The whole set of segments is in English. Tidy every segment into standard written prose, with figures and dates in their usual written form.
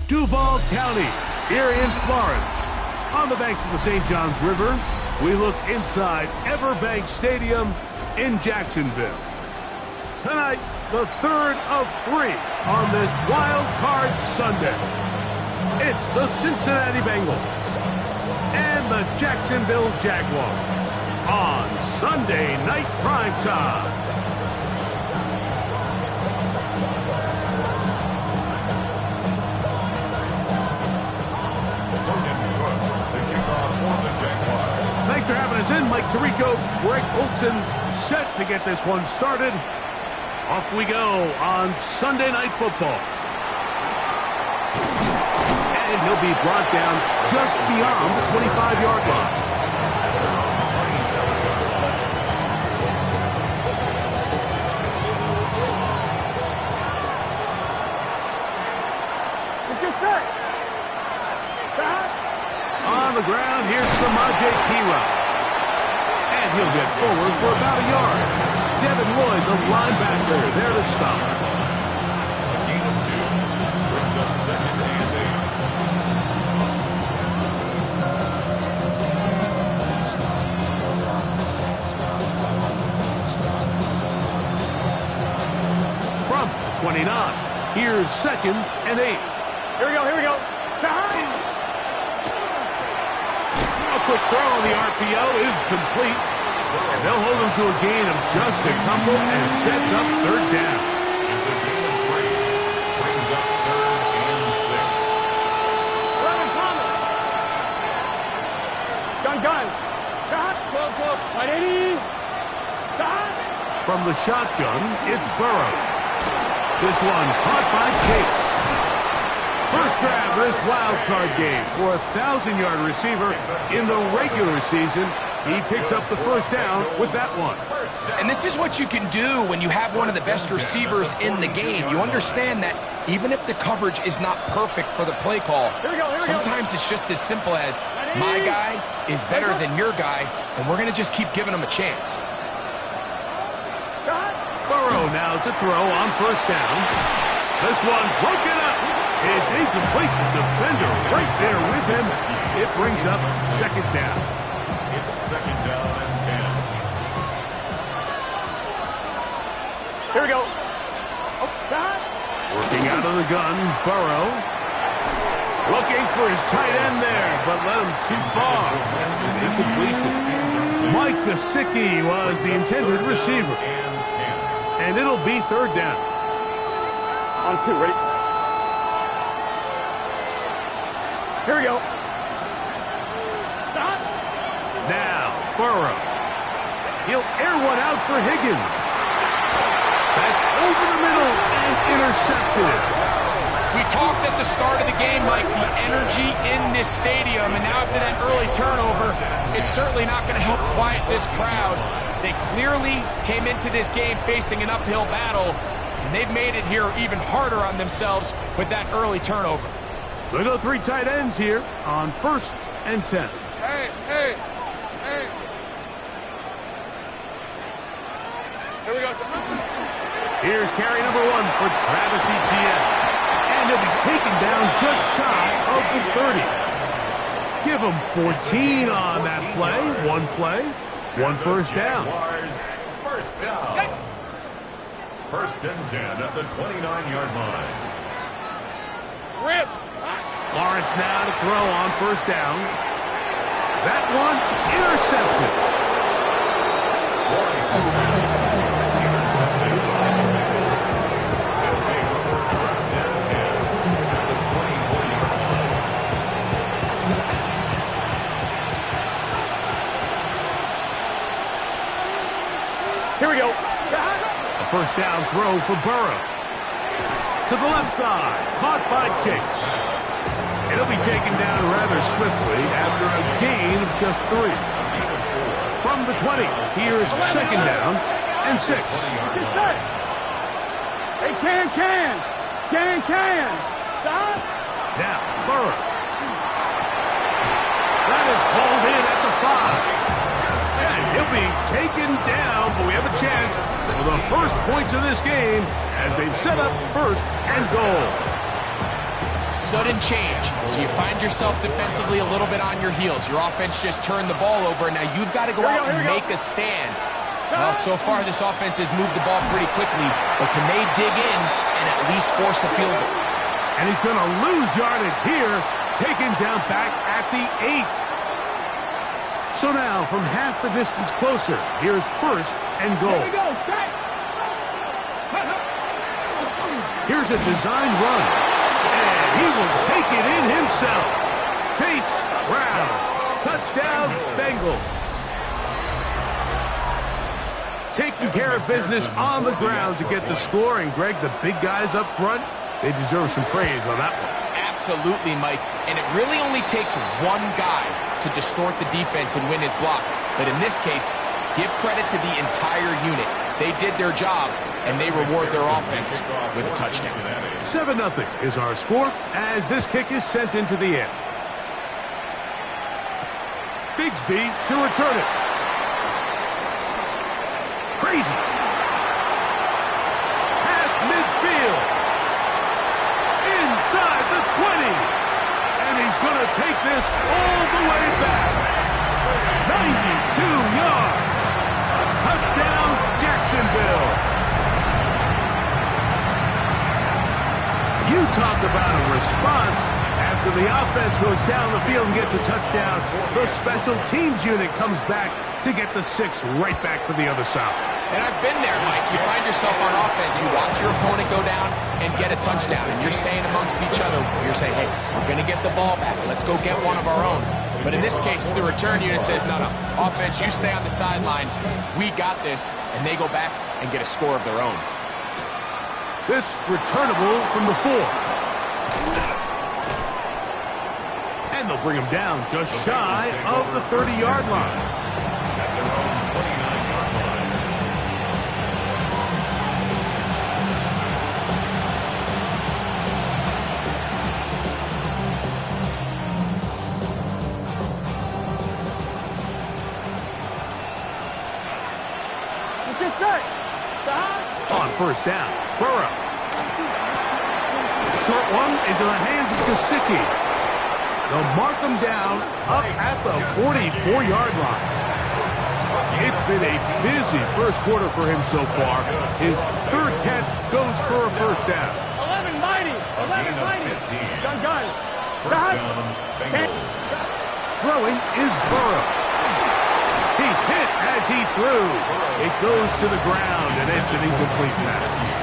Duval County, here in Florence. On the banks of the St. Johns River, we look inside Everbank Stadium in Jacksonville. Tonight, the third of three on this Wild Card Sunday. It's the Cincinnati Bengals and the Jacksonville Jaguars on Sunday Night Primetime. Thanks for having us in. Mike Tirico, Greg Olson, set to get this one started. Off we go on Sunday Night Football. And he'll be brought down just beyond the 25-yard line. On the ground, here's Samaje Perine. And he'll get forward for about a yard. Devin Lloyd, the linebacker, there to stop. A gain of 2. Brings up 2nd and 8. From 29, here's 2nd and 8. Here we go. A quick throw on the RPO is complete. And they'll hold him to a gain of just a couple, and it sets up 3rd down. It's a gain of 3. Brings up 3rd and 6. Gun. Close. 180. From the shotgun, it's Burrow. This one caught by Chase. First grab this wild card game for a 1,000-yard receiver in the regular season. He picks up the first down with that one. And this is what you can do when you have one of the best receivers in the game. You understand that even if the coverage is not perfect for the play call, sometimes it's just as simple as my guy is better than your guy, and we're going to just keep giving him a chance. Burrow now to throw on first down. This one broken up. It's incomplete. The defender right there with him. It brings up 2nd down. It's 2nd down and 10. Here we go. Working out of the gun, Burrow. Looking for his tight end there, but led him too far. Incompletion. Mike Gesicki was the intended receiver. And it'll be 3rd down. On 2, ready? Here we go. Now, Burrow. He'll air one out for Higgins. That's over the middle and intercepted. We talked at the start of the game, Mike, the energy in this stadium, and now after that early turnover, it's certainly not going to help quiet this crowd. They clearly came into this game facing an uphill battle, and they've made it here even harder on themselves with that early turnover. We'll go 3 tight ends here on 1st and 10. Hey. Here we go. Here's carry number 1 for Travis Etienne. And he'll be taken down just shy of the 30. Give him 14 on that play. 1 first down. First down. 1st and 10 at the 29-yard line. Rip. Lawrence now to throw on first down. That one intercepted. Lawrence intercepted. They'll take over 1st and 10 at the 24-yard line. Here we go. A first down throw for Burrow. To the left side, caught by Chase. It'll be taken down rather swiftly after a gain of just 3. From the 20, here's 2nd down and 6. Hey, can. Stop. Now, Burrow. That is hauled in at the 5. And he'll be taken down, but we have a chance for the first points of this game as they've set up first and goal. Sudden change. So you find yourself defensively a little bit on your heels. Your offense just turned the ball over, and now you've got to go out and make a stand. Well, so far this offense has moved the ball pretty quickly, but can they dig in and at least force a field goal? And he's going to lose yardage here, taken down back at the 8. So now, from half the distance closer, here's first and goal. Here we go. Set. Here's a design run, and he will take it in himself. Chase Brown, touchdown Bengals. Taking care of business on the ground to get the score, and Greg, the big guys up front, they deserve some praise on that one. Absolutely, Mike. And it really only takes one guy to distort the defense and win his block. But in this case, give credit to the entire unit. They did their job, and they reward their offense with a touchdown. 7-0 is our score as this kick is sent into the air. Bigsby to return it. Crazy. Past midfield. Inside the 20. And he's going to take this all the way back. 92 yards. Touchdown, Jacksonville. You talk about a response. After the offense goes down the field and gets a touchdown, the special teams unit comes back to get the 6 right back for the other side. And I've been there, Mike. You find yourself on offense, you watch your opponent go down and get a touchdown, and you're saying amongst each other, you're saying, hey, we're going to get the ball back. Let's go get one of our own. But in this case, the return unit says, no, offense, you stay on the sideline. We got this, and they go back and get a score of their own. This returnable from the 4. And they'll bring him down just shy of the 30-yard line. Let's get set. On first down, Burrow. Short one into the hands of Gesicki. They'll mark him down up at the 44-yard line. It's been a busy first quarter for him so far. His third catch goes for a first down. 11 mighty. 11 mighty. Gun. First down, Bengals. Throwing is Burrow. He's hit as he threw. It goes to the ground, and it's an incomplete pass.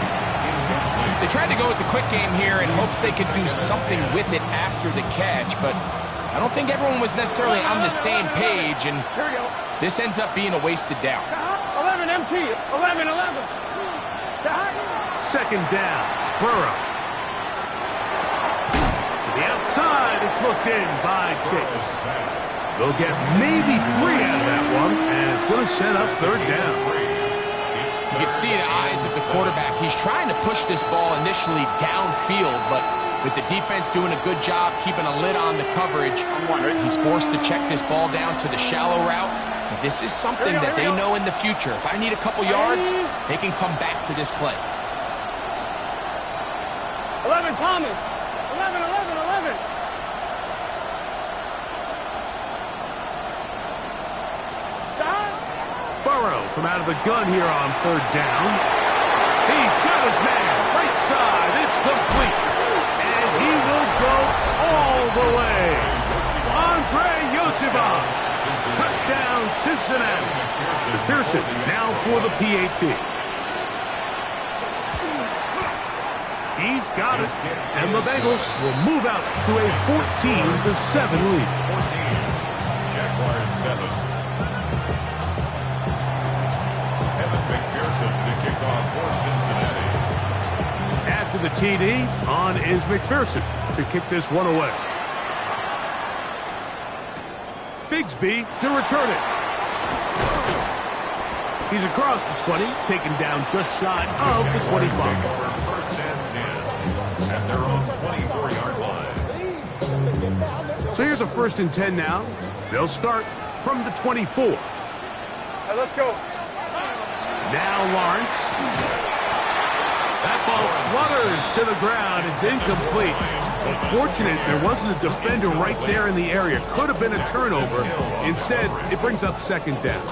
They tried to go with the quick game here in hopes they could do something with it after the catch, but I don't think everyone was necessarily on the same page, and this ends up being a wasted down. 11 MT. 11. Second down, Burrow. To the outside, it's looked in by Chase. They'll get maybe 3 out of that one, and it's going to set up third down. You can see the eyes of the quarterback. He's trying to push this ball initially downfield, but with the defense doing a good job keeping a lid on the coverage, he's forced to check this ball down to the shallow route. But this is something that they know in the future. If I need a couple yards, they can come back to this play. 11 Thomas. 11. Burrow from out of the gun here on third down. He's got his man. Right side. It's complete. And he will go all the way. Andre Yosibov. Touchdown, Cincinnati. McPherson now for the PAT. He's got it. And the Bengals will move out to a 14-7 lead. 14. Jaguars 7. McPherson to kick off for Cincinnati. After the TD, on is McPherson to kick this one away. Bigsby to return it. He's across the 20, taken down just shy of the 25. First and 10 at their own 24-yard line. So here's a 1st and 10 now. They'll start from the 24. 11 let's go. Now Lawrence. That ball flutters to the ground. It's incomplete. Unfortunate there wasn't a defender right there in the area. Could have been a turnover. Instead, it brings up second down.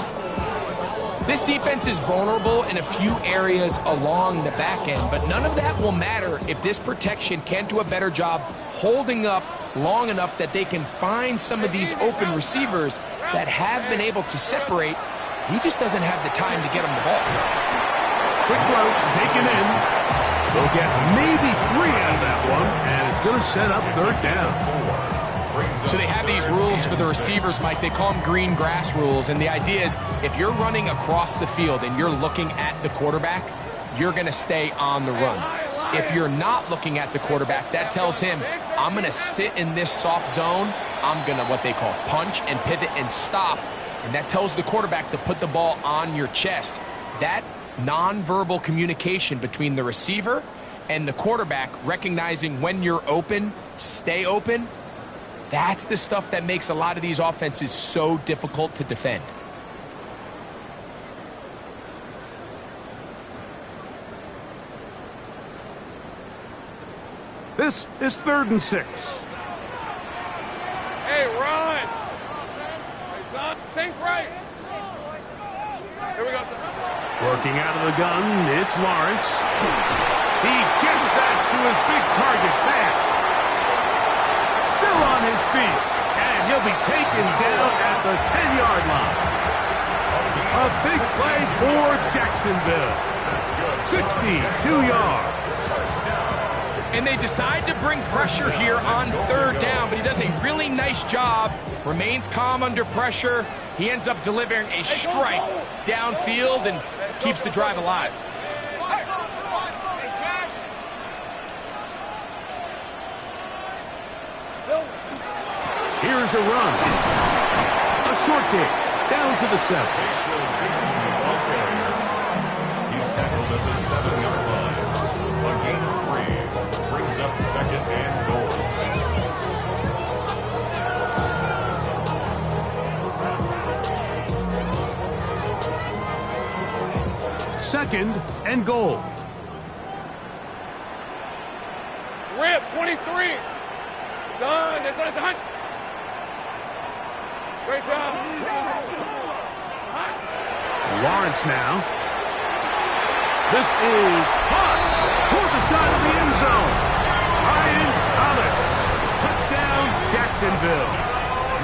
This defense is vulnerable in a few areas along the back end, but none of that will matter if this protection can't do a better job holding up long enough that they can find some of these open receivers that have been able to separate. He just doesn't have the time to get him the ball. Quick throw, taken in. They'll get maybe 3 out of that one, and it's going to set up third down. So they have these rules for the receivers, Mike. They call them green grass rules, and the idea is if you're running across the field and you're looking at the quarterback, you're going to stay on the run. If you're not looking at the quarterback, that tells him, I'm going to sit in this soft zone. I'm going to what they call punch and pivot and stop, and that tells the quarterback to put the ball on your chest. That nonverbal communication between the receiver and the quarterback, recognizing when you're open, stay open, that's the stuff that makes a lot of these offenses so difficult to defend. This is 3rd and 6. Hey, run. Hey, son, think right. Here we go, son. Working out of the gun, it's Lawrence. He gets that to his big target fast. Still on his feet, and he'll be taken down at the 10-yard line. A big play for Jacksonville. 62 yards. And they decide to bring pressure here on 3rd down, but he does a really nice job, remains calm under pressure. He ends up delivering a strike downfield and keeps the drive alive. Here's a run. A short kick down to the 7. He's tackled at the 7-yard line. A gain of 3 brings up 2nd and goal. Second and goal. Rip, 23. Son, that's on his hunt. Great job. Lawrence now. This is caught toward the side of the end zone. Ryan Thomas. Touchdown, Jacksonville.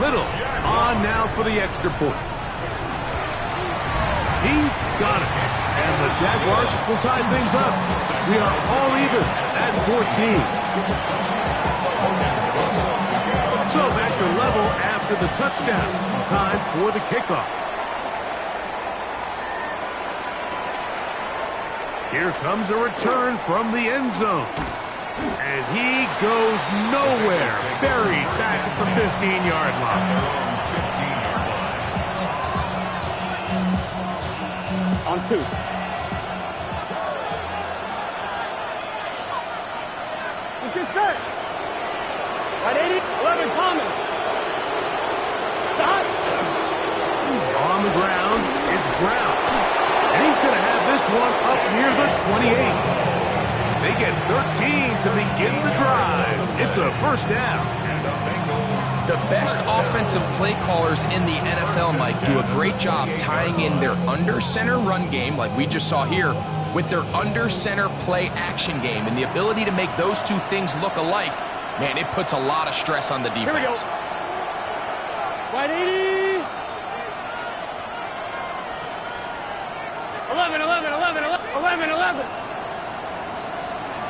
Little on now for the extra point. He's got it. And the Jaguars will tie things up. We are all even at 14. So back to level after the touchdown. Time for the kickoff. Here comes a return from the end zone. And he goes nowhere. Buried back at the 15-yard line. On 2. Let's get set. Right 80, 11, Thomas. Stop. On the ground, it's Brown. And he's going to have this one up near the 28. They get 13 to begin the drive. It's a first down. The best offensive play callers in the NFL, Mike, do a great job tying in their under-center run game, like we just saw here, with their under-center play action game. And the ability to make those two things look alike, man, it puts a lot of stress on the defense. Here we go. Right 80. 11, 11, 11, 11, 11.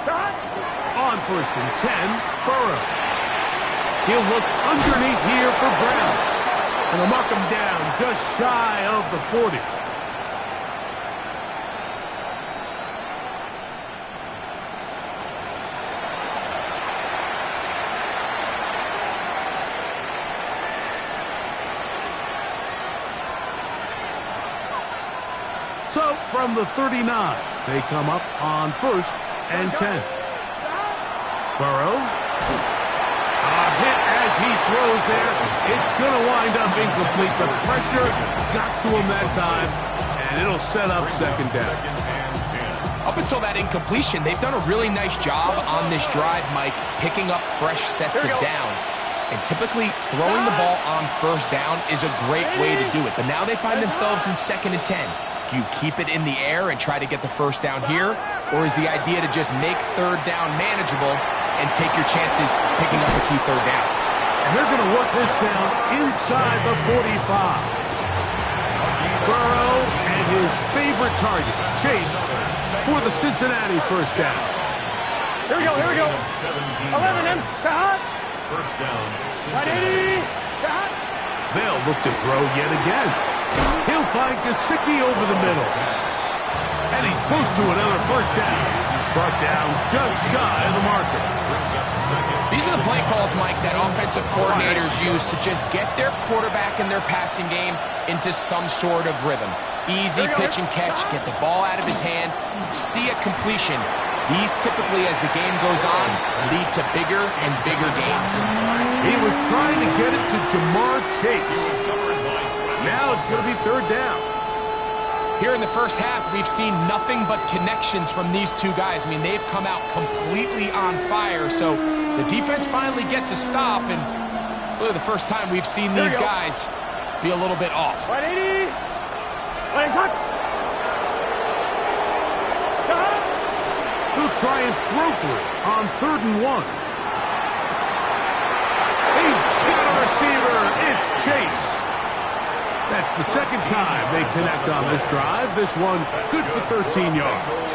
Shot. On 1st and 10, Burrow. He'll look underneath here for Brown. And they'll mark him down just shy of the 40. So from the 39, they come up on 1st and 10. Burrow. Hit as he throws there. It's going to wind up incomplete. The pressure got to him that time, and it'll set up second down. Up until that incompletion, they've done a really nice job on this drive, Mike, picking up fresh sets of downs. And typically, throwing the ball on first down is a great way to do it. But now they find themselves in 2nd and 10. Do you keep it in the air and try to get the first down here? Or is the idea to just make third down manageable and take your chances picking up a key third down? And they're going to work this down inside the 45. Burrow and his favorite target, Chase, for the Cincinnati first down. Here we go, here we go. 11 and Kahat. First down, Cincinnati. They'll look to throw yet again. He'll find Gesicki over the middle. And he's close to another first down. He's brought down just shy of the marker. These are the play calls, Mike, that offensive coordinators use to just get their quarterback and their passing game into some sort of rhythm. Easy pitch and catch, get the ball out of his hand, see a completion. These typically, as the game goes on, lead to bigger and bigger gains. He was trying to get it to Jamar Chase. Now it's going to be third down. Here in the first half, we've seen nothing but connections from these two guys. I mean, they've come out completely on fire, so the defense finally gets a stop, and really the first time we've seen these guys be a little bit off. 180. He'll try and throw for it on 3rd and 1. He's got a receiver. It's Chase. That's the second time they connect on this drive. This one good for 13 yards.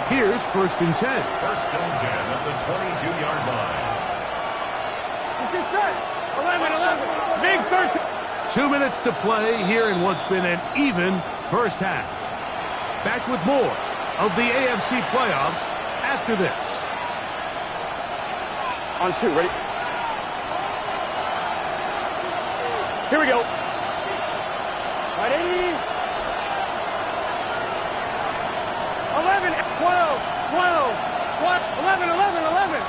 Here's 1st and 10. 1st and 10 at the 22-yard line. 11, big 13. 2 minutes to play here in what's been an even first half. Back with more of the AFC playoffs after this. On 2, ready? Here we go. 180. 11, 12, 11, 11.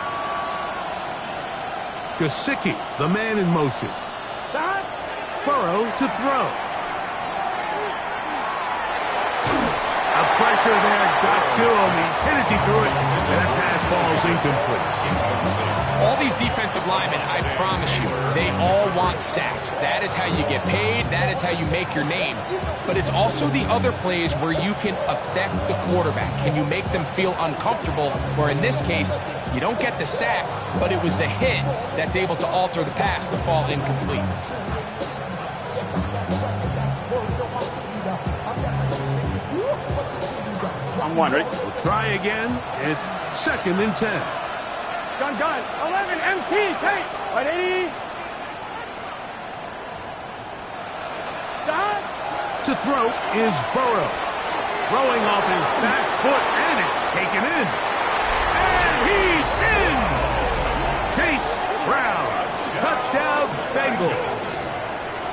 Gesicki, the man in motion. Stop. Burrow to throw. A pressure there got to him. He's hit as he threw it, and that pass ball's incomplete. All these defensive linemen, I promise you, they all want sacks. That is how you get paid. That is how you make your name. But it's also the other plays where you can affect the quarterback. Can you make them feel uncomfortable? Or in this case, you don't get the sack, but it was the hit that's able to alter the pass to fall incomplete. On 1, ready? We'll try again. It's 2nd and 10. Gun. 11, MT, take. 180. Stop. To throw is Burrow. Throwing off his back foot, and it's taken in. And he's in! Chase Brown. Touchdown, Bengals.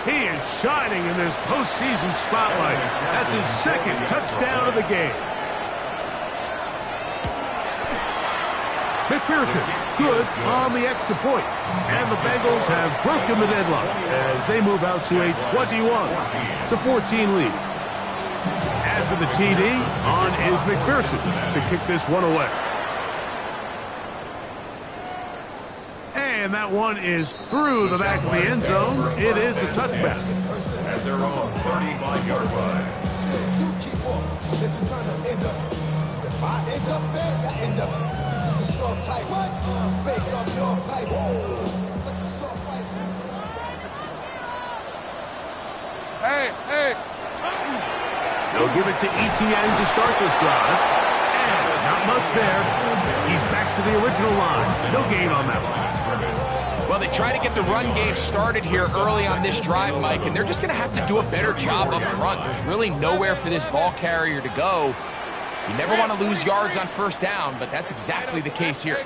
He is shining in this postseason spotlight. That's his 2nd touchdown of the game. McPherson, good on the extra point. And the Bengals have broken the deadlock as they move out to a 21-14 lead. After the TD, on is McPherson to kick this one away. And that one is through the back of the end zone. It is a touchback. At their own 35-yard line. Hey. They'll give it to Etienne to start this drive. And not much there. He's back to the original line. No gain on that one. Well, they try to get the run game started here early on this drive, Mike, and they're just going to have to do a better job up front. There's really nowhere for this ball carrier to go. You never want to lose yards on first down, but that's exactly the case here.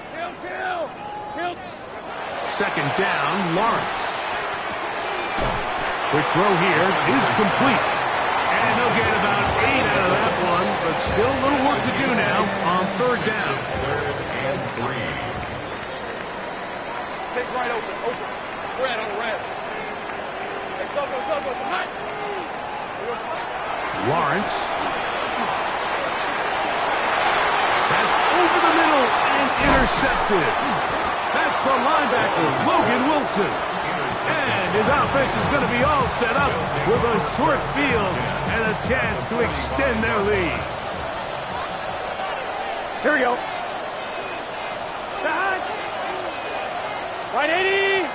Second down, Lawrence. Quick throw here is complete. And they'll get about 8 out of that one, but still a little work to do now on 3rd down. 3rd and 3. Take right open. Red on the red. Hey, Soko, behind. Lawrence. That's over the middle and intercepted. That's the linebacker, Logan Wilson. And his offense is going to be all set up with a short field and a chance to extend their lead. Here we go. Right 80.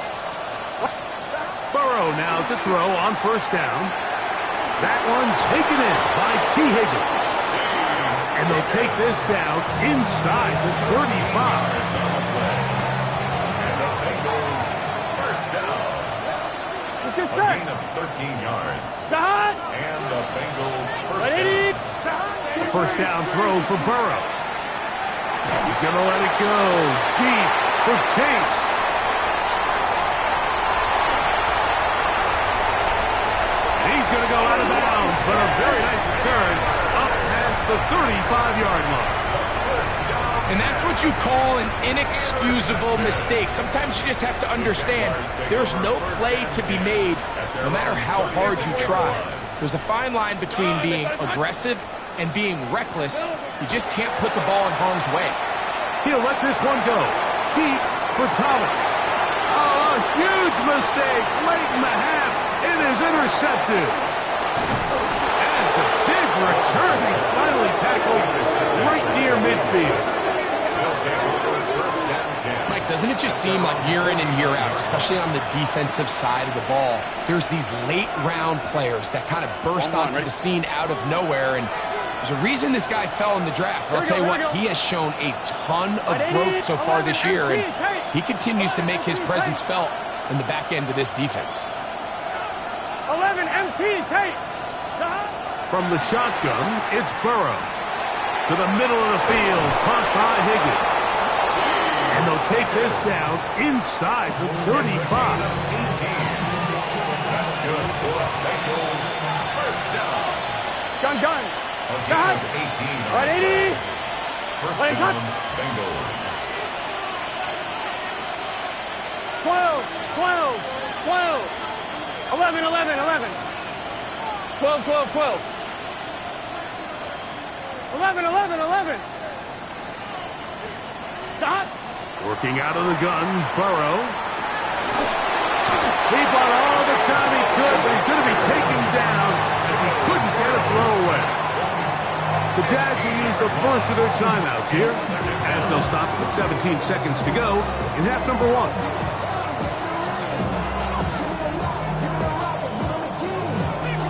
Burrow now to throw on first down. That one taken in by T. Higgins. And they'll take this down inside the 35. Let's get A set. gain of 13 yards. Got. And the Bengals first Right 80. down. The first down throw for Burrow. He's going to let it go deep for Chase. And he's going to go out of bounds, but a very nice return up past the 35-yard line. And that's what you call an inexcusable mistake. Sometimes you just have to understand there's no play to be made no matter how hard you try. There's a fine line between being aggressive and being reckless. You just can't put the ball in harm's way. He'll let this one go deep for Thomas. Oh, a huge mistake late in the half. It is intercepted. And it's a big return. He's finally tackled right near midfield. Mike, doesn't it just seem like year in and year out, especially on the defensive side of the ball, there's these late-round players that kind of burst onto the scene out of nowhere, and there's a reason this guy fell in the draft. But I'll tell you what, he has shown a ton of growth so far this year, and he continues to make his presence felt in the back end of this defense. 11 MT. Tate. From the shotgun, it's Burrow. To the middle of the field, caught by Higgins. And they'll take this down inside the 35. That's good for the Bengals. First down. Gun. A gain of 18. Right 80. First Right, down, cut. Bengals. 12. 11. 12. 11. Stop. Working out of the gun, Burrow. He bought all the time he could, but he's going to be taken down as he couldn't get a throwaway. The Jags will use the first of their timeouts here, as they'll stop with 17 seconds to go in half number one.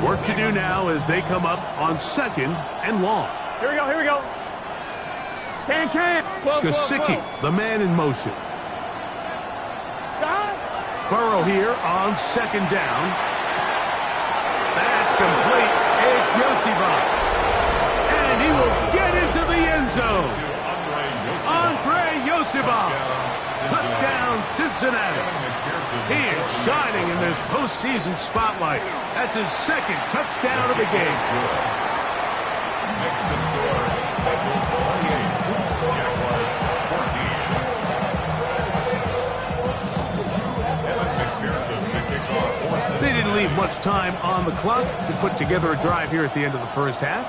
Work to do now as they come up on second and long. Here we go. Can. 12. Gesicki, the man in motion. Stop. Burrow here on second down. That's complete. It's Yosibah. And he will get into the end zone. Andre Yosibah. Touchdown, Cincinnati. He is shining in this postseason spotlight. That's his second touchdown of the game. Makes the score. Bengals 28. Jaguars 14. Evan McPherson, the kickoff. They didn't leave much time on the clock to put together a drive here at the end of the first half.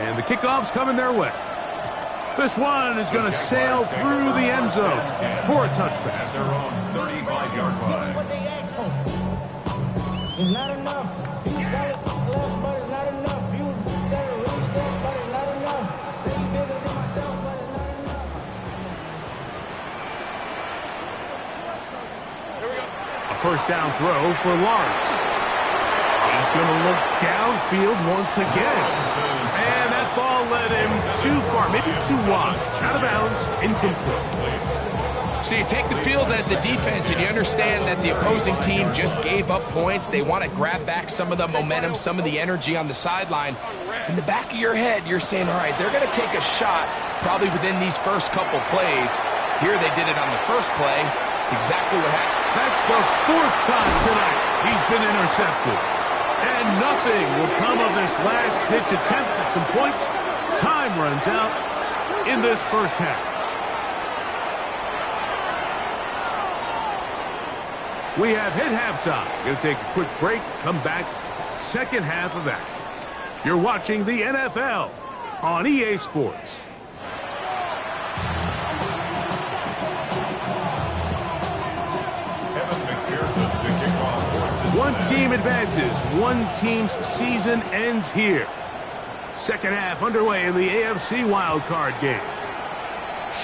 And the kickoff's coming their way. This one is going to sail through the end zone for a touchback. At their own 35-yard line. What they asked for. It's not enough. You said it left, but it's not enough. You said it really stuff, but it's not enough. Say you bigger than myself, but it's not enough. A first down throw for Lawrence. He's going to look downfield once again. And that ball led him too far, maybe too wide. Out of bounds, incomplete. So you take the field as a defense and you understand that the opposing team just gave up points. They want to grab back some of the momentum, some of the energy on the sideline. In the back of your head, you're saying, all right, they're going to take a shot probably within these first couple plays. Here they did it on the first play. It's exactly what happened. That's the fourth time tonight he's been intercepted. And nothing will come of this last-ditch attempt at some points. Time runs out in this first half. We have hit halftime. Going to take a quick break, come back, second half of action. You're watching the NFL on EA Sports. One team advances. One team's season ends here. Second half underway in the AFC wildcard game.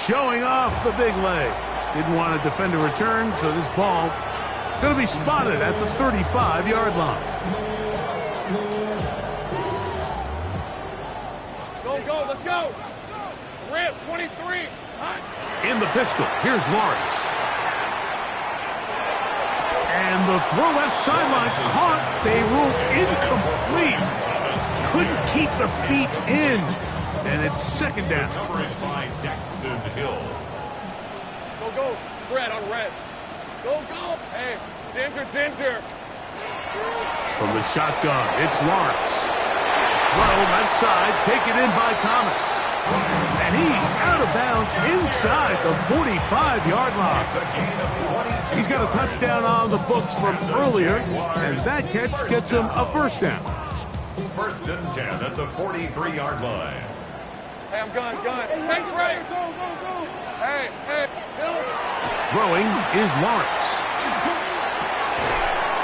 Showing off the big leg. Didn't want to defend a return, so this ball going to be spotted at the 35-yard line. Go, let's go. Rip, 23. In the pistol, here's Lawrence. And the throw left sideline caught. They ruled incomplete. Couldn't keep the feet in. And it's second down. Coverage by Daxton Hill. Go. Fred on red. Go. Hey, Dinter. From the shotgun, it's Lawrence. Throw left side, taken in by Thomas. And he's out of bounds inside the 45-yard line. He's got a touchdown on the books from earlier, and that catch gets him a first down. First and 10 at the 43-yard line. Hey, I'm gun. Take right. Go. Hey, Phil. Throwing is Lawrence.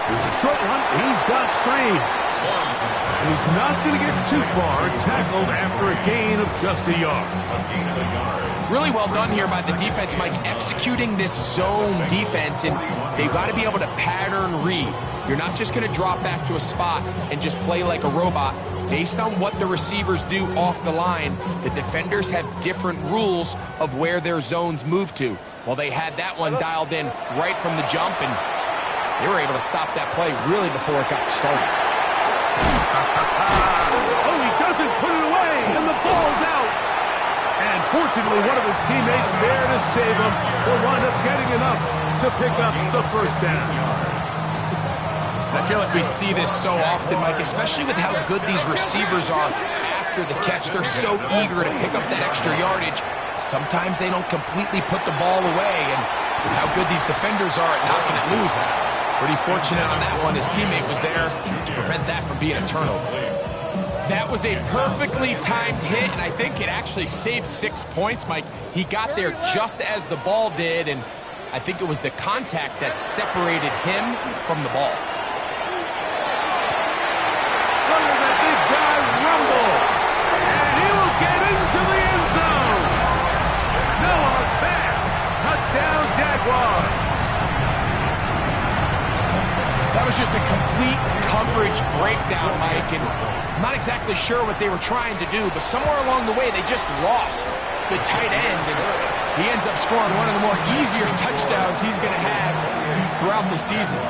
There's a short one. He's got strain. And he's not going to get too far. Tackled after a gain of just a yard. Really well done here by the defense, Mike, executing this zone defense, and they've got to be able to pattern read. You're not just going to drop back to a spot and just play like a robot. Based on what the receivers do off the line, the defenders have different rules of where their zones move to. Well, they had that one dialed in right from the jump, and they were able to stop that play really before it got started. Oh, he doesn't put it away, and the ball's out. And fortunately, one of his teammates there to save him will wind up getting enough to pick up the first down. I feel like we see this so often, Mike, especially with how good these receivers are after the catch. They're so eager to pick up that extra yardage. Sometimes they don't completely put the ball away, and with how good these defenders are at knocking it loose, pretty fortunate on that one. His teammate was there to prevent that from being a turnover. That was a perfectly timed hit, and I think it actually saved 6 points, Mike. He got there just as the ball did, and I think it was the contact that separated him from the ball. Look at that big guy rumble. And he will get into the end zone. Noah Fant. Touchdown, Jaguars. That was just a complete coverage breakdown, Mike, and I'm not exactly sure what they were trying to do, but somewhere along the way they just lost the tight end, and he ends up scoring one of the more easier touchdowns he's going to have throughout the season.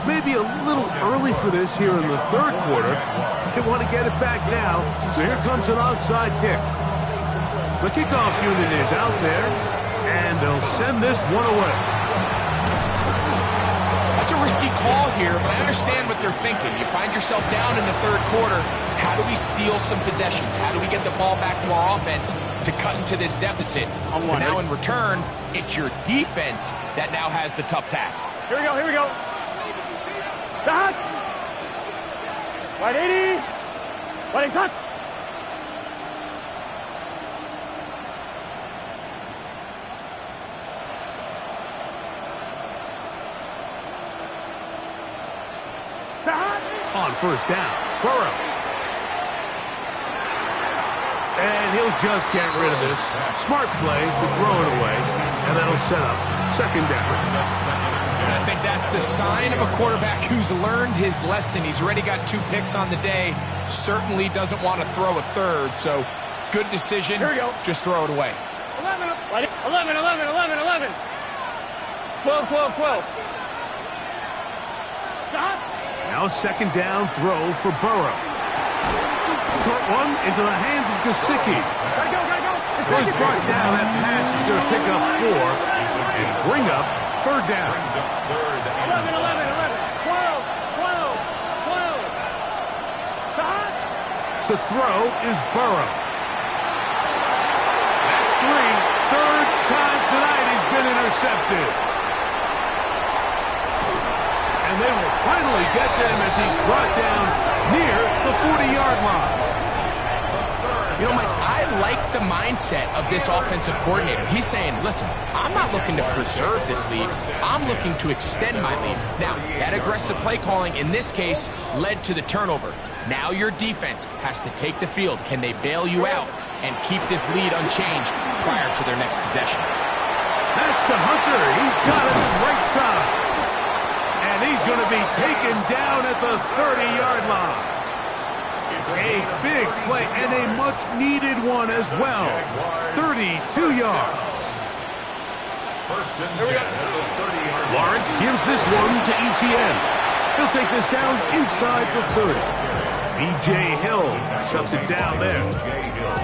Maybe a little early for this here in the third quarter. They want to get it back now, so here comes an onside kick. The kickoff unit is out there, and they'll send this one away. That's a risky call here, but I understand what they're thinking. You find yourself down in the third quarter. How do we steal some possessions? How do we get the ball back to our offense to cut into this deficit? And now in return, it's your defense that now has the tough task. Here we go. Stop. 180. 180. On first down, Burrow. And he'll just get rid of this. Smart play to throw it away, and that'll set up second down. And I think that's the sign of a quarterback who's learned his lesson. He's already got 2 picks on the day. Certainly doesn't want to throw a third, so good decision. Here we go. Just throw it away. 11. 12. Stop. Now second down throw for Burrow. Short one into the hands of Gesicki. Gotta go. Was brought down. That pass is going to pick up 4 and bring up third down. 11. 12. Stop. To throw is Burrow. That's 3. Third time tonight he's been intercepted. they will finally get to him as he's brought down near the 40-yard line. You know, Mike, I like the mindset of this offensive coordinator. He's saying, listen, I'm not looking to preserve this lead. I'm looking to extend my lead. Now, that aggressive play calling in this case led to the turnover. Now your defense has to take the field. Can they bail you out and keep this lead unchanged prior to their next possession? That's to Hunter. He's got his right side. And he's going to be taken down at the 30-yard line. A big play and a much-needed one as well. 32 yards. First and 10 at the 30-yard line. Lawrence gives this one to ETN. He'll take this down inside the 30. B.J. Hill shuts it down there. B.J. Hill.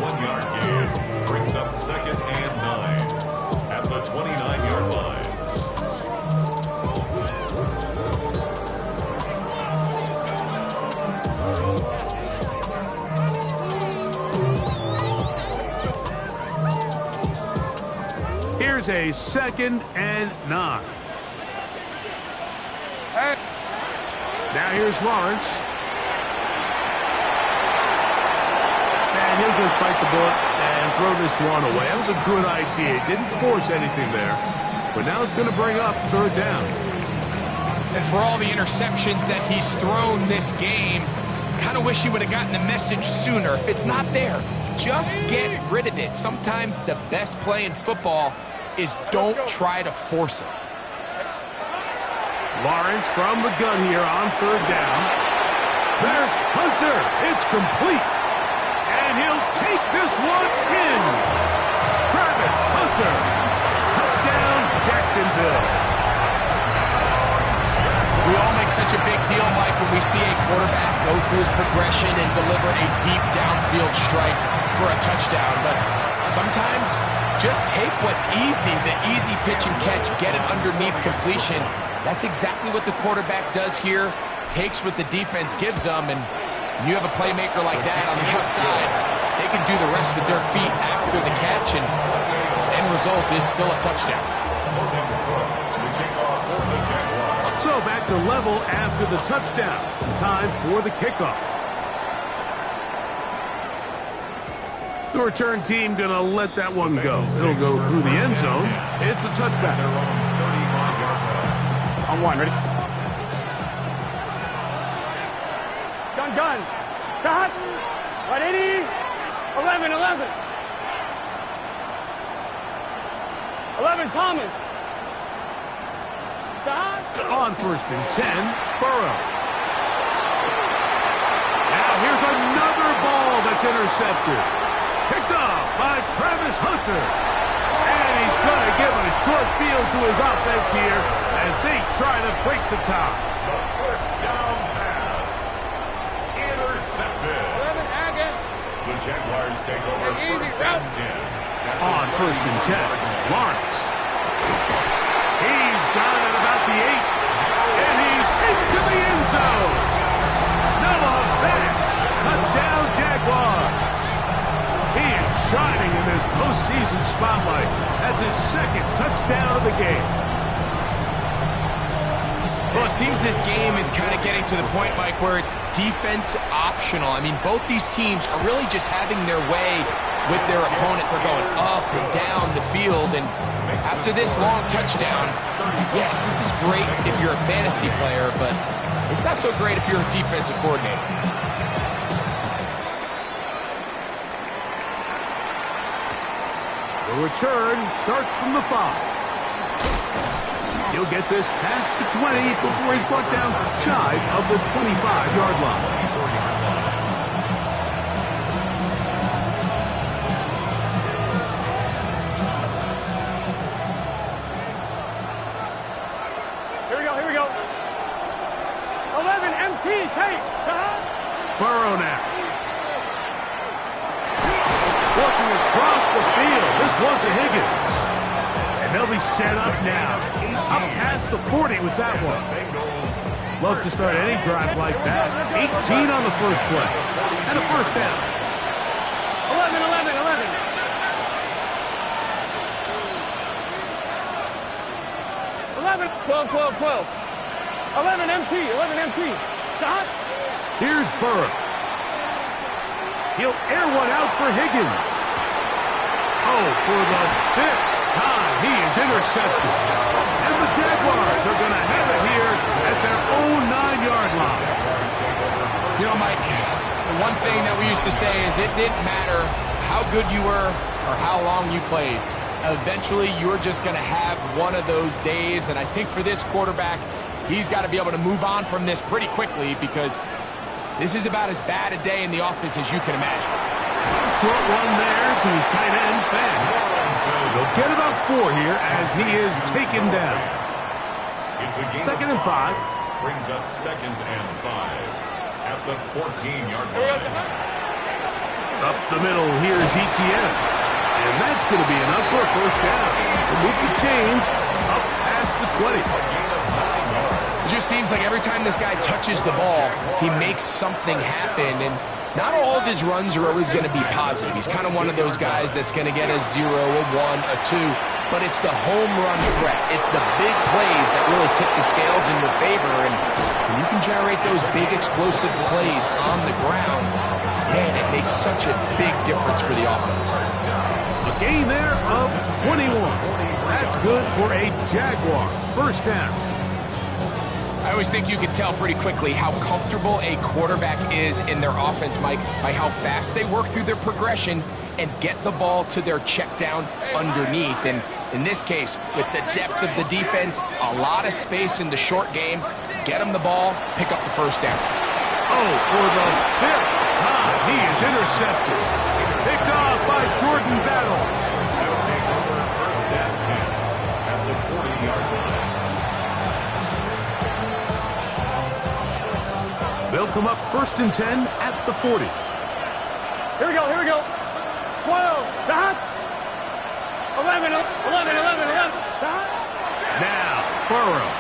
1-yard gain brings up second and 9 at the 29-yard line. Here's a 2nd and 9. Hey. Now here's Lawrence. And he'll just bite the bullet and throw this one away. That was a good idea. Didn't force anything there. But now it's going to bring up 3rd down. And for all the interceptions that he's thrown this game, kind of wish he would have gotten the message sooner. If it's not there, just get rid of it. Sometimes the best play in football is don't try to force it. Lawrence from the gun here on 3rd down. There's Hunter. It's complete. And he'll take this one in. Travis Hunter. Touchdown, Jacksonville. We all make such a big deal, Mike, when we see a quarterback go through his progression and deliver a deep downfield strike for a touchdown. But sometimes just take what's easy, the easy pitch and catch, get it underneath completion. That's exactly what the quarterback does here, takes what the defense gives them, and when you have a playmaker like that on the outside, they can do the rest with their feet after the catch, and the end result is still a touchdown. So back to level after the touchdown. Time for the kickoff. The return team going to let that one go. It'll go through the end zone. It's a touchback. On 1, ready? Gun. Stop. 180. 11. 11, Thomas. Stop. On 1st and 10, Burrow. Now here's another ball that's intercepted. Picked off by Travis Hunter. And he's going to give a short field to his offense here as they try to break the tie. The first down pass. Intercepted. 11, Agate. The Jaguars take over Easy, 1st route. and 10. On 1st and 10, Lawrence. He's got it about the 8. And he's into the end zone. Noah Fant. Touchdown, Jaguars. He is shining in this postseason spotlight. That's his 2nd touchdown of the game. Well, it seems this game is kind of getting to the point, Mike, where it's defense optional. I mean, both these teams are really just having their way with their opponent. They're going up and down the field, and after this long touchdown, yes, this is great if you're a fantasy player, but it's not so great if you're a defensive coordinator. The return starts from the 5. He'll get this past the 20 before he's brought down shy of the 25-yard line. Here we go. 11, MT, take. Burrow now. Working across the field. This one's to Higgins. And they'll be set up now. Up past the 40 with that one. Love to start any drive like that. 18 on the first play. And a first down. 11. 12. 11 MT, 11 MT. Stop. Here's Burrow. He'll air one out for Higgins. Oh, for the 5th time, he is intercepted. And the Jaguars are going to have it here at their own 9-yard line. You know, Mike, the one thing that we used to say is it didn't matter how good you were or how long you played. Eventually, you're just going to have one of those days, and I think for this quarterback, he's got to be able to move on from this pretty quickly because this is about as bad a day in the office as you can imagine. Short one there to his tight end, Fenn. They'll get about 4 here as he is taken down. It's a gain 2nd and 5. Brings up 2nd and 5 at the 14-yard line. Up the middle, here's Etienne. And that's going to be enough for a first down. We'll move the chains up past the 20. It just seems like every time this guy touches the ball, he makes something happen. And not all of his runs are always going to be positive. He's kind of one of those guys that's going to get a 0, a 1, a 2. But it's the home run threat. It's the big plays that really tip the scales in your favor. And when you can generate those big explosive plays on the ground, man, it makes such a big difference for the offense. A gain there of 21. That's good for a Jaguar. First down. I always think you can tell pretty quickly how comfortable a quarterback is in their offense, Mike, by how fast they work through their progression and get the ball to their check down underneath. And in this case, with the depth of the defense, a lot of space in the short game, get them the ball, pick up the first down. Oh, for the 5th time, he is intercepted. Picked off by Jordan Battle. They'll take over first and 10 at the 40-yard line. They'll come up 1st and 10 at the 40. Here we go, here we go. 12, stop. 11, 11, 11, 11, stop. Now, Burrow.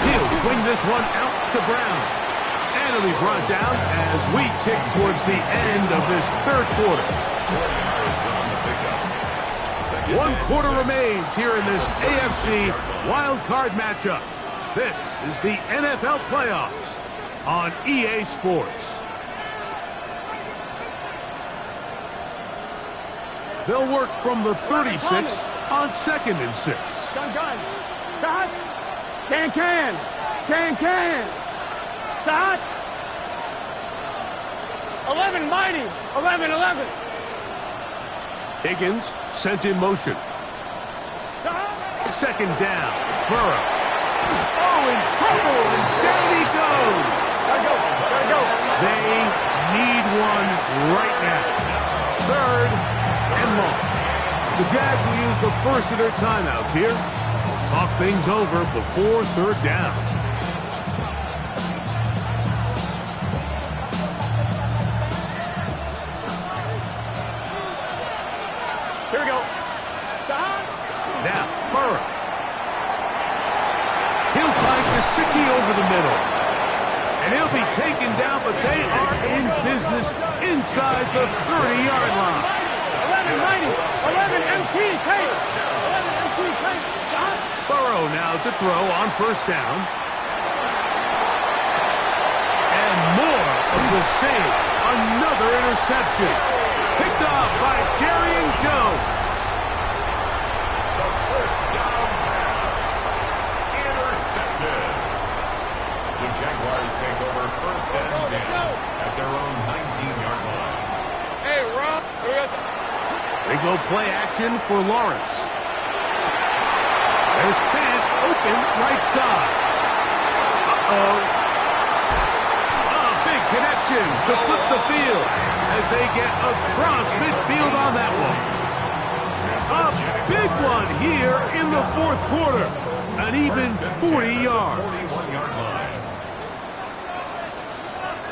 He'll swing this one out to Brown. And it'll be brought down as we tick towards the end of this 3rd quarter. 1 quarter remains here in this AFC Wild Card matchup. This is the NFL Playoffs on EA Sports. They'll work from the 36 on 2nd and 6. Gun. Stop. Can. Stop. 11, mighty. 11. Higgins sent in motion. Stop. 2nd down. Burrow. Oh, in trouble, and down he goes. Gotta go. They need one right now. 3rd and long. The Jags will use the first of their timeouts here. Talk things over before 3rd down. Here we go. Stop. Now, Burrow. He'll find Gesicki over the middle. And he'll be taken down, but they are in business inside the 30-yard line. 11, mighty. 11, MT, pace. 11, MT, pace. Stop. Burrow now to throw on 1st down. And more of the same. Another interception. Picked off by Darian Jones. The first down pass. Intercepted. The Jaguars take over first and 10 at their own 19-yard line. Hey, Rob. They go play action for Lawrence. There's Fant open right side. Uh-oh. A big connection to flip the field as they get across midfield on that one. A big one here in the 4th quarter. An even 40 yards. 41-yard line.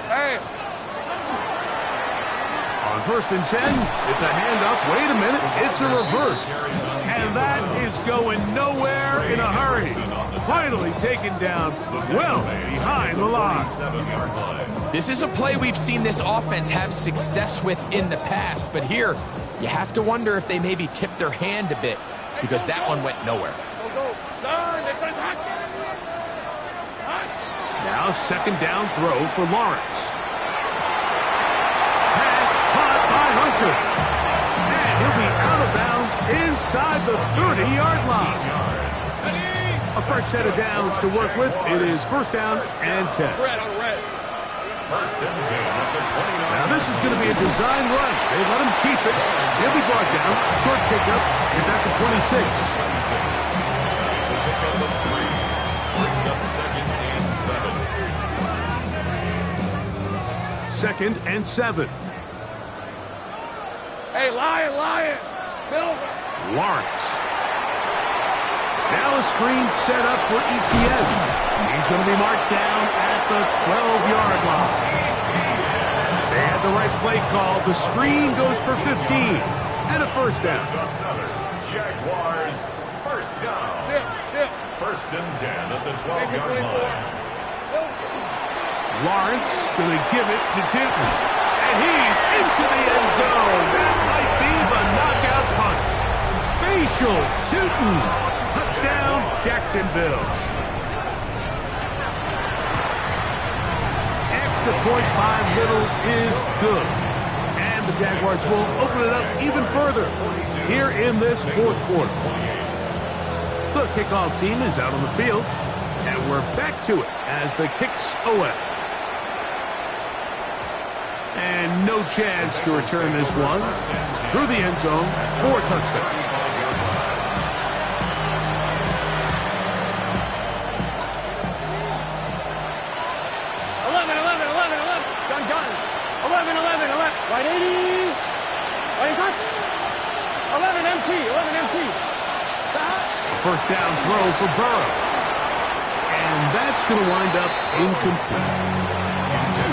Hey. On 1st and 10, it's a handoff. Wait a minute, it's a reverse. And that is going nowhere in a hurry. Finally taken down well behind the line. 7-yard line. This is a play we've seen this offense have success with in the past, but here, you have to wonder if they maybe tipped their hand a bit because that one went nowhere. Go. Done. This one's hot. Now second down throw for Lawrence. Pass caught by Hunter. And he'll be out of bounds inside the 30-yard line. A fresh set of downs to work with. It is first down and 10. First and 10 at the 29. Now this is going to be a design run. They let him keep it. He'll be brought down. Short pickup. It's at the 26. It's a pickup of 3. Brings up second and 7. Second and 7. Hey, Lion. Silver. Lawrence. Now a screen set up for Etienne. He's going to be marked down at the 12-yard line. They had the right play call. The screen goes for 15 and a first down. Another Jaguars first down. Chip. First and 10 at the 12-yard line. Lawrence going to give it to Tinton. And he's into the end zone. That might be the knockout punch. Facial shooting. Touchdown, Jacksonville. Extra point by Littles is good. And the Jaguars will open it up even further here in this fourth quarter. The kickoff team is out on the field. And we're back to it as the kick's away. And no chance to return this one through the end zone for a touchdown. Right 80. Right shot. 11 MT. First down throw for Burrow. And that's going to wind up incomplete.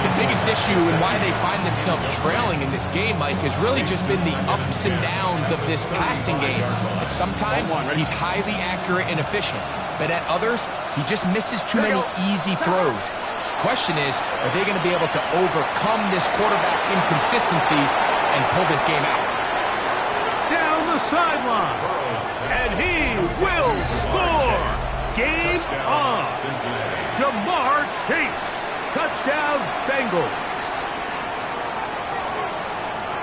The biggest issue and why they find themselves trailing in this game, Mike, has really just been the ups and downs of this passing game. And sometimes he's highly accurate and efficient, but at others, he just misses too many easy throws. Question is, are they going to be able to overcome this quarterback inconsistency and pull this game out? Down the sideline, and he will score. Game on. Jamar Chase, touchdown Bengals.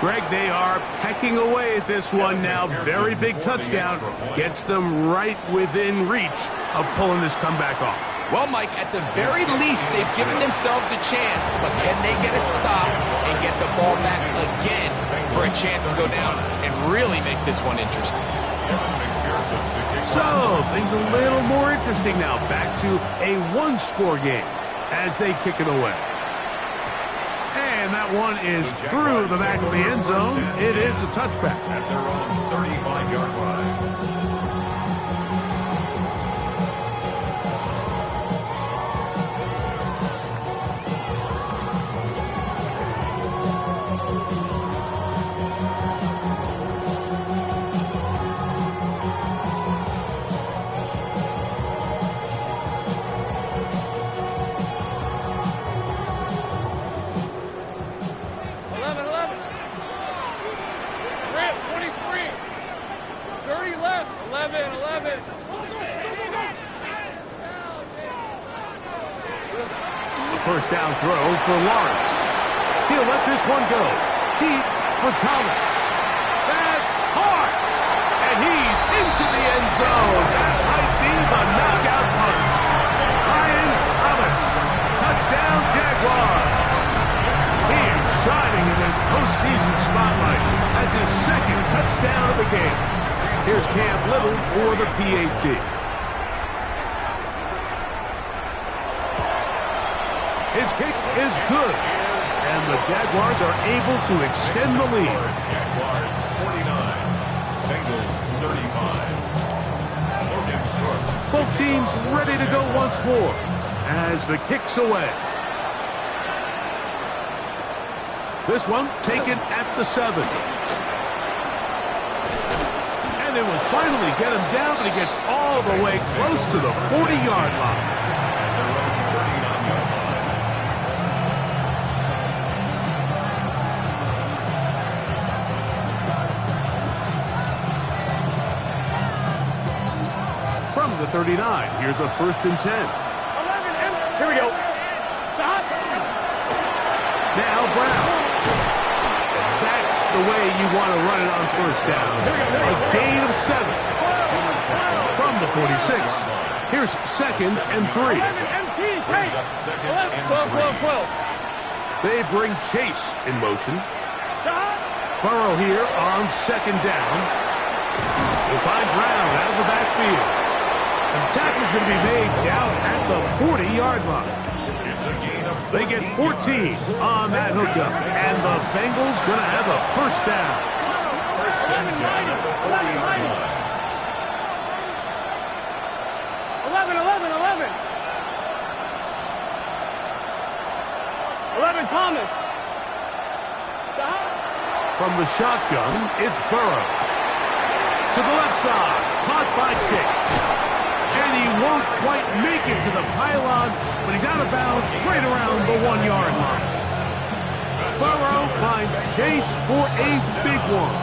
Greg, they are pecking away at this one now. Very big touchdown. Gets them right within reach of pulling this comeback off. Well, Mike, at the very least, they've given themselves a chance, but can they get a stop and get the ball back again for a chance to go down and really make this one interesting? So, things a little more interesting now. Back to a one-score game as they kick it away. And that one is through the back of the end zone. It is a touchback. At their own 35-yard line. First down throw for Lawrence. He'll let this one go. Deep for Thomas. That's hard. And he's into the end zone. That might be the knockout punch. Ryan Thomas. Touchdown Jaguars. He is shining in this postseason spotlight. That's his second touchdown of the game. Here's Cam Little for the PAT. His kick is good, and the Jaguars are able to extend the lead. Jaguars 49, Bengals 35. Both teams ready to go once more as the kick's away. This one taken at the 7. And they will finally get him down, but he gets all the way close to the 40-yard line. From the 39, here's a 1st and 10. 11, here we go. the way you want to run it on first down. A gain of 7 from the 46. Here's 2nd and 3. Brings up 2nd and 3. They bring Chase in motion. Burrow here on 2nd down. He'll find Brown out of the backfield. And the tackle's going to be made down at the 40-yard line. It's a gain of They get 14 on that hookup. And the Bengals going to have a first down. first and 10 at the 40-yard line. 11 Thomas. From the shotgun, it's Burrow. To the left side, caught by Chase. And he won't quite make it to the pylon, but he's out of bounds right around the 1-yard line. Burrow finds Chase for a big one.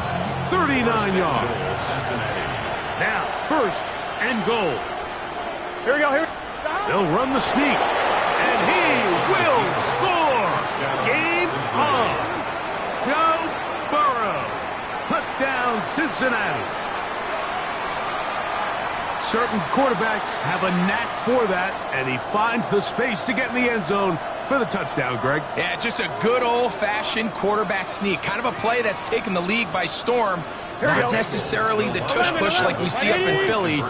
39 yards. Now, 1st and goal. Here we go. They'll run the sneak. And he will score. Game on. Joe Burrow. Touchdown, Cincinnati. Certain quarterbacks have a knack for that, and he finds the space to get in the end zone for the touchdown, Greg. Yeah, just a good old-fashioned quarterback sneak. Kind of a play that's taken the league by storm. Not necessarily the tush-push like we see up in Philly,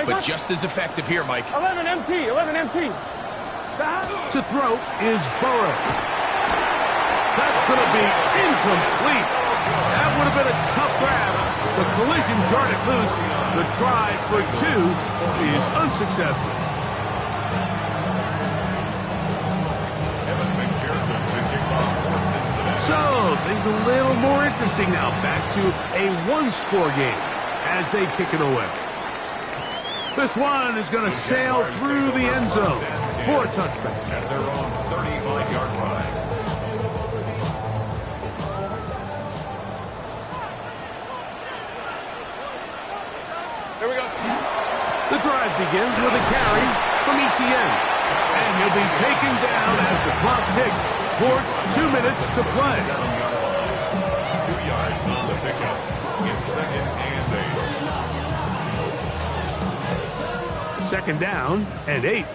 but just as effective here, Mike. 11 MT. To throw is Burrow. That's going to be incomplete. That would have been a tough grab. The collision jarred it loose. The try for 2 is unsuccessful. Evan McPherson to kick off for Cincinnati. So, things a little more interesting now. Back to a 1-score game as they kick it away. This one is going to sail through the end zone for a touchback. At their own 35-yard line. Here we go. The drive begins with a carry from Etienne. And he'll be taken down as the clock ticks towards 2 minutes to play. 7-yard line. 2 yards on the pickup. It's 2nd and 8. 2nd down and 8. Hey,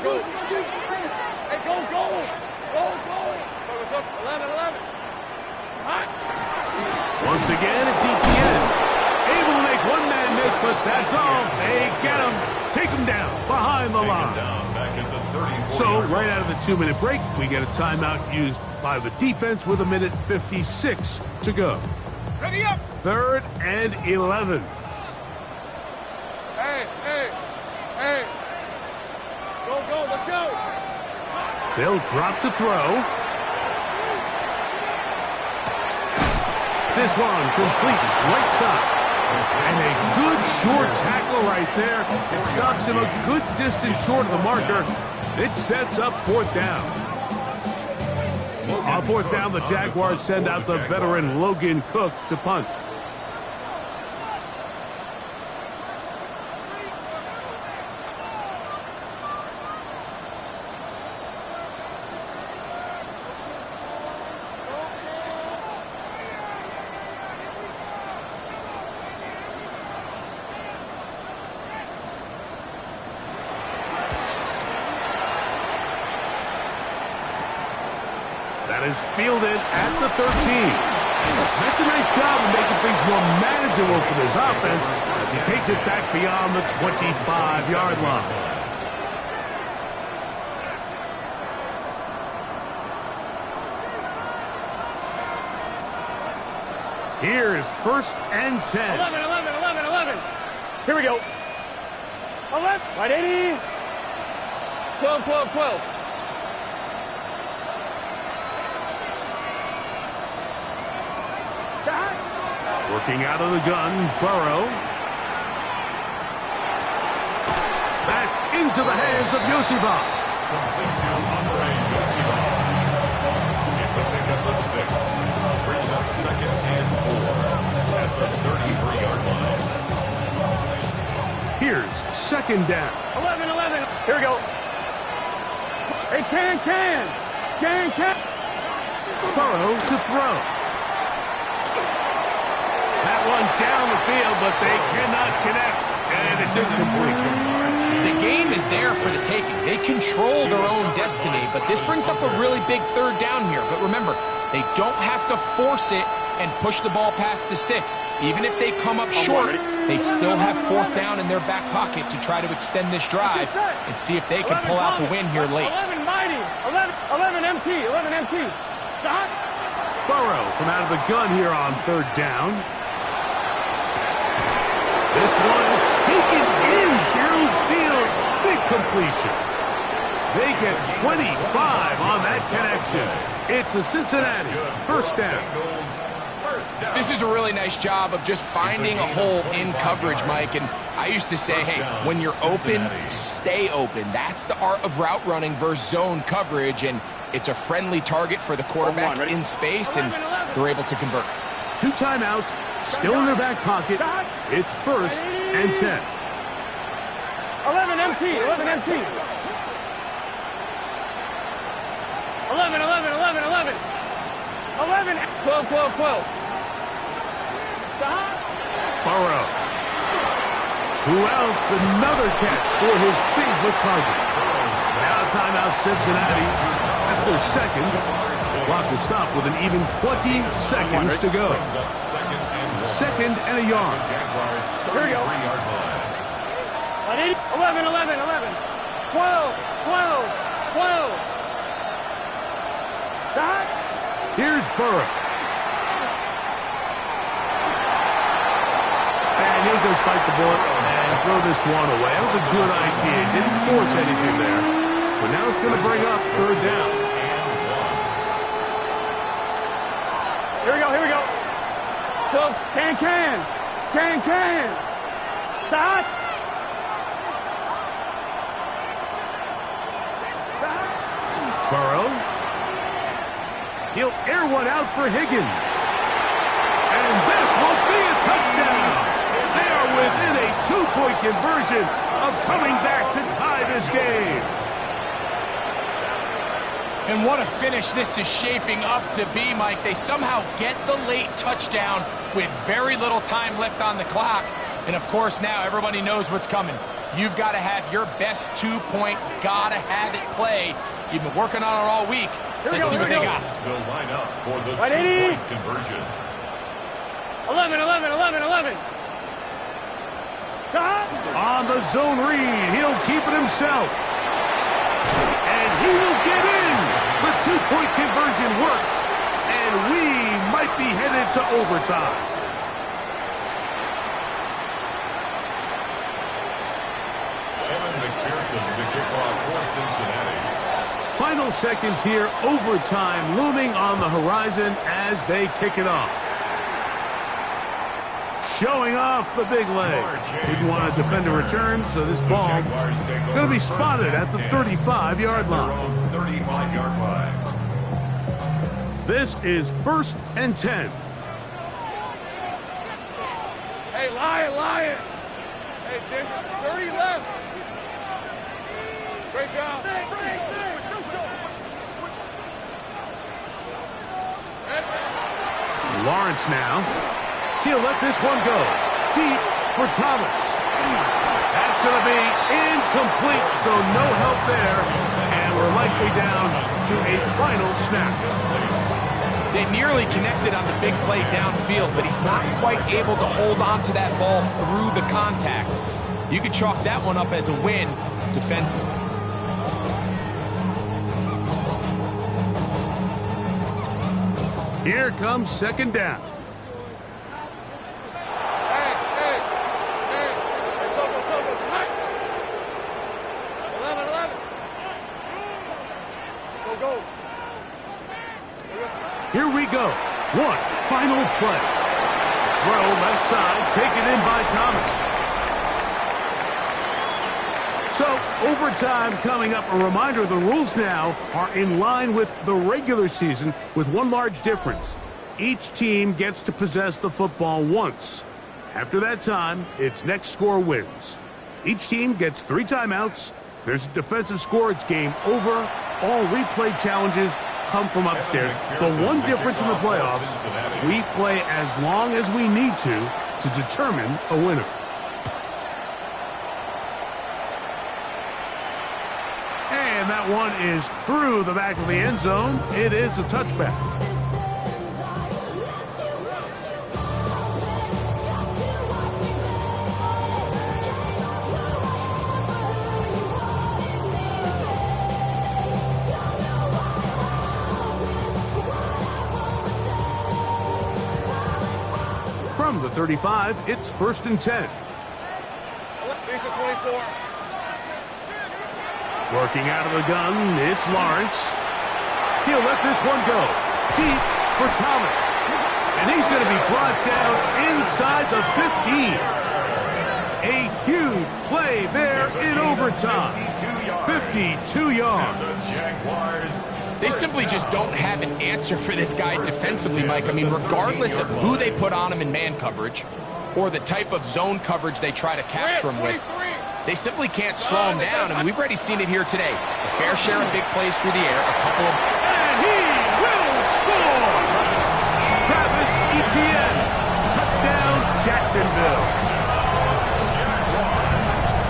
go. So it's up 11. Once again, it's Etienne. Able to make one man miss, but that's all. They get him. Take him down behind the line. Down back at the 34. So, right out of the 2-minute break, we get a timeout used by the defense with 1:56 to go. Ready up. 3rd and 11. Hey. Go, let's go. They'll drop to throw. This one complete right side. And a good short tackle right there. It stops him a good distance short of the marker. It sets up 4th down. On 4th down, the Jaguars send out the veteran Logan Cook to punt. That is fielded at the 13. That's a nice job of making things more manageable for this offense as he takes it back beyond the 25-yard line. Here's 1st and 10. 11. Here we go. 11. Right 80. 12. Working out of the gun, Burrow. That's into the hands of Yosibas. Complete to Andre Yosibas. It's a pickup of 6. Brings up 2nd and 4 at the 33-yard line. Here's 2nd down. 11. Here we go. Hey, can. Burrow to throw. That one down the field, but they cannot connect, and it's incomplete. The game is there for the taking. They control their own destiny, but this brings up a really big third down here. But remember, they don't have to force it and push the ball past the sticks. Even if they come up short, they still have fourth down in their back pocket to try to extend this drive and see if they can pull out the win here late. 11 mighty. 11 MT. 11 MT. Stop. Burrow from out of the gun here on third down. This one is taken in downfield. Big completion. They get 25 on that connection. It's a Cincinnati first down. This is a really nice job of just finding a hole in coverage, Mike. And I used to say, hey, when you're open, stay open. That's the art of route running versus zone coverage. And it's a friendly target for the quarterback in space, and they're able to convert. 2 timeouts, still in their back pocket. It's first and 10. 11 MT. 11 MT. 11, 11, 11, 11. 11, 12, 12, 12. Stop. Burrow. Who else? Another catch for his favorite target. Now timeout Cincinnati. That's their second. Clock will stop with an even 20 seconds to go. Second and a yard. Here we go. 11, 11, 11. 12, 12, 12. Stop. Here's Burrow. And he'll just bite the bullet and throw this one away. That was a good idea. Didn't force anything there. But now it's going to bring up third down. Here we go, here we go. So, can. Stop. Burrow. He'll air one out for Higgins. And this will be a touchdown. They are within a 2-point conversion of coming back to tie this game. And what a finish this is shaping up to be, Mike. They somehow get the late touchdown with very little time left on the clock. And, of course, now everybody knows what's coming. You've got to have your best 2-point, gotta-have-it play. You've been working on it all week. Let's see what they got. They'll line up for the 2-point conversion. 11, 11, 11, 11. Stop. On the zone read, he'll keep it himself. And he will get in. The 2-point conversion works. And we might be headed to overtime. Evan McPherson, the kickoff for Cincinnati. Final seconds here, overtime looming on the horizon as they kick it off. Showing off the big leg. Didn't want to defend a return, so this ball going to be spotted at the 35-yard line. 35-yard line. This is first and 10. Hey, Lion. Hey, 30 left. Great job. Lawrence now. He'll let this one go. Deep for Thomas. That's going to be incomplete, so no help there. And we're likely down to a final snap. They nearly connected on the big play downfield, but he's not quite able to hold on to that ball through the contact. You could chalk that one up as a win defensively. Here comes second down. Hey. So. 11. Go. Here we go. One final play. Throw left side, taken in by Thomas. So, overtime coming up. A reminder, the rules now are in line with the regular season with one large difference. Each team gets to possess the football once. After that time, its next score wins. Each team gets 3 timeouts. If there's a defensive score, it's game over. All replay challenges come from upstairs. The one difference in the playoffs, we play as long as we need to determine a winner. And that one is through the back of the end zone. It is a touchback. From the 35, it's 1st and 10. Working out of the gun, it's Lawrence. He'll let this one go. Deep for Thomas. And he's going to be brought down inside the 15. A huge play there in overtime. 52 yards. They simply just don't have an answer for this guy defensively, Mike. I mean, regardless of who they put on him in man coverage or the type of zone coverage they try to capture him with, they simply can't slow him down. I mean, we've already seen it here today. A fair share of big plays through the air, a couple of... And he will score! Travis Etienne. Touchdown, Jacksonville.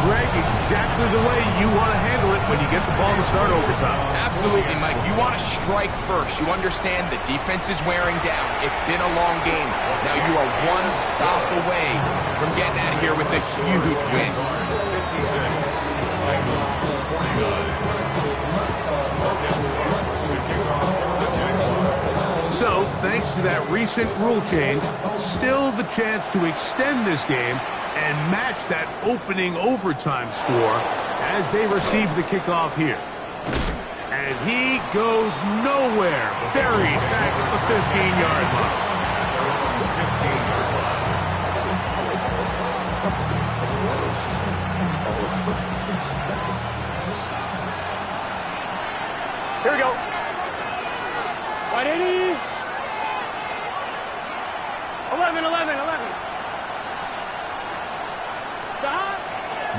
Greg, exactly the way you want to handle it when you get the ball to start overtime. Absolutely, Mike. You want to strike first. You understand the defense is wearing down. It's been a long game. Now you are one stop away from getting out of here with a huge win. So, thanks to that recent rule change, still the chance to extend this game and match that opening overtime score as they receive the kickoff here. And he goes nowhere, buried back at the 15-yard line. Here we go. 180. 11. Stop.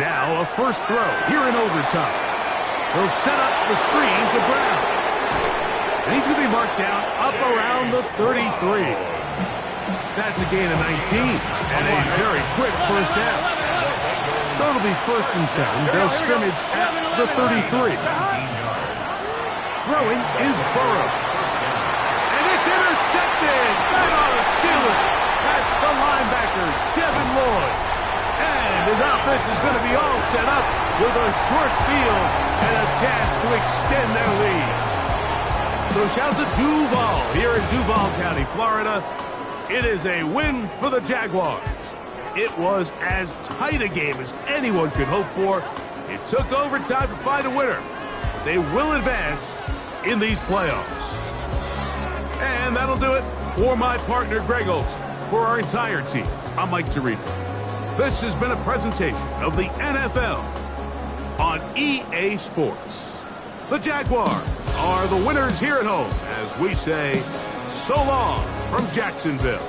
Now a first throw here in overtime. He'll set up the screen to Brown. And he's going to be marked down up around the 33. That's a gain of 19 and a very quick first down. So it'll be 1st and 10. They'll scrimmage at the 33. Throwing is Burrow. And it's intercepted. Right on the ceiling. That's the linebacker, Devin Lloyd. And his offense is going to be all set up with a short field and a chance to extend their lead. So shouts to Duval here in Duval County, Florida. It is a win for the Jaguars. It was as tight a game as anyone could hope for. It took overtime to find a winner. They will advance in these playoffs. And that'll do it for my partner, Greg Olson. For our entire team, I'm Mike Tirico. This has been a presentation of the NFL on EA Sports. The Jaguars are the winners here at home as we say so long from Jacksonville.